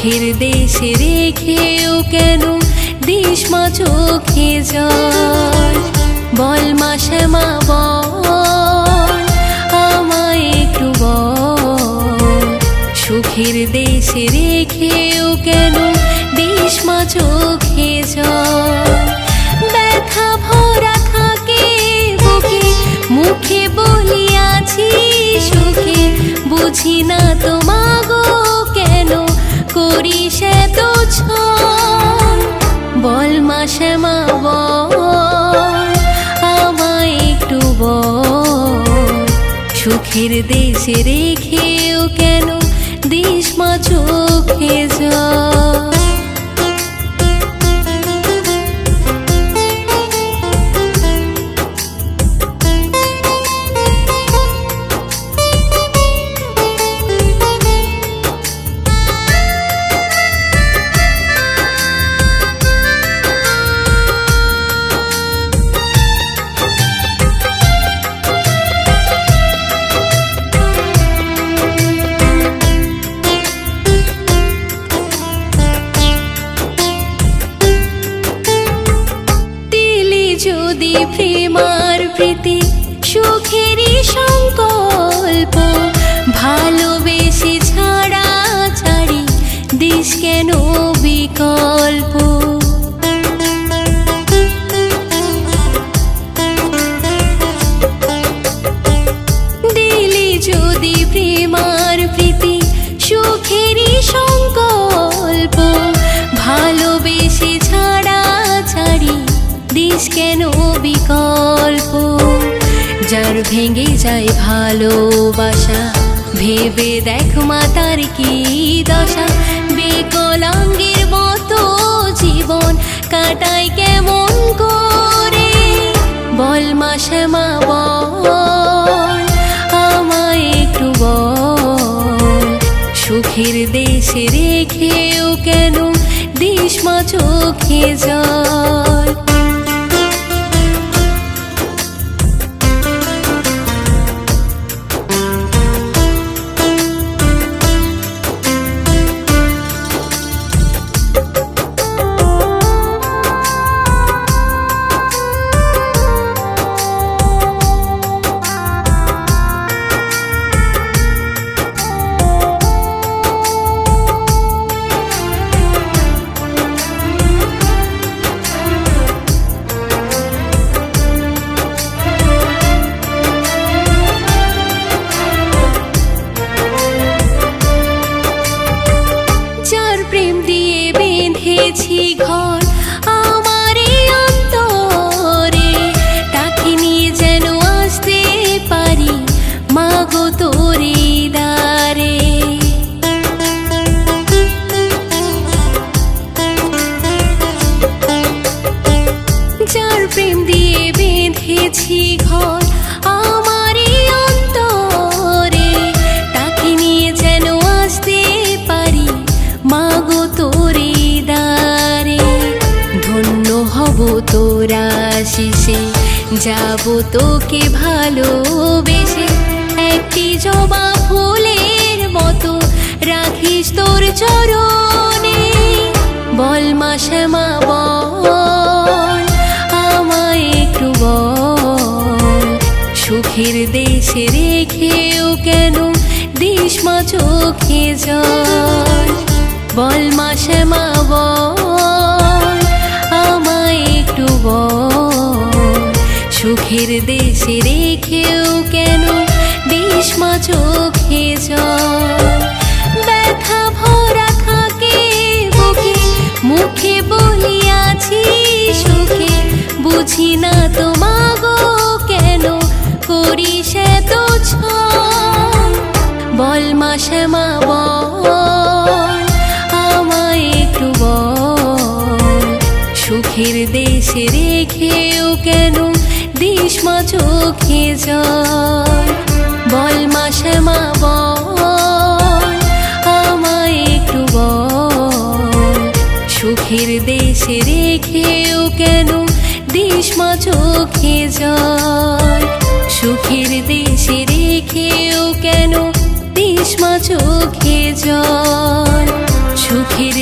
সুখের দেশে রেখেও কেন দিস মা চোখে জল? বল মা শ্যামা বল, আমায় একটু বল, সুখের দেশে রেখেও কেন দিস মা চোখে জল? ব্যথা ভরা থাকে বুকে, মুখে বলিয়াছি সুখে, বুঝি না তো মাগো কেন করিস এত ছল? বল মা শ্যামা বল, আমায় একটু বল, সুখের দেশে রেখেও কেন দিস মা চোখে জল? যদি প্রেমার প্রীতি সুখেরই সংকল্প, ভালোবেসে ছাড়া ছাড়ি দিস কেন বিকল্প? দিলি যদি প্রেমার প্রীতি সুখেরই সংকল্প, ভালোবেসে ছাড়া ছাড়ি দিস কেন বিকল্প? যার ভেঙে যায় ভালোবাসা, ভেবে দেখ মা তার কি দশা, বিকলাঙ্গের মতো জীবন কাটায় কেমন করে? বল মা শ্যামা বল, আমায় একটু বল, সুখের দেশে রেখেও কেন দিস মা চোখে জল? প্রেম দিয়ে বেঁধেছি ঘর আমার অন্তরে, তাকে নিয়ে যেন আসতে পারি মাগো তোরে দ্বারে। যার প্রেম দিয়ে বেঁধেছি ঘর আমার অন্তরে, তাকে নিয়ে যেন আসতে পারি মাগো তোরে দ্বারে। ধন্য হব তোরা শিশে, যাব তোকে ভালোবেসে, একটি জবা ফুলের মতো রাখিস তোর চরণে। বল মা শ্যামা বল, আমায় একটু বল, সুখের দেশে রেখেও কেন দিস মা চোখে জল? বল মা শ্যামা বল, আমায় একটু বল, সুখের দেশে রেখেও কেন দিস মা চোখে জল? ব্যথা ভরা থাকে বুকে, মুখে বলিয়াছি সুখে, বুঝি না তো মাগো কেন করিস এত ছল? বল মা শ্যামা বল, আমায় একটু বল, সুখের দেশে রেখেও কেন দিস মা চোখে জল? বল মা শ্যামা বল, আমায় একটু বল, সুখের দেশে রেখেও কেন দিস মা চোখে জল? সুখের দেশে রেখেও কেন দিস মা চোখে জল? সুখের সুখের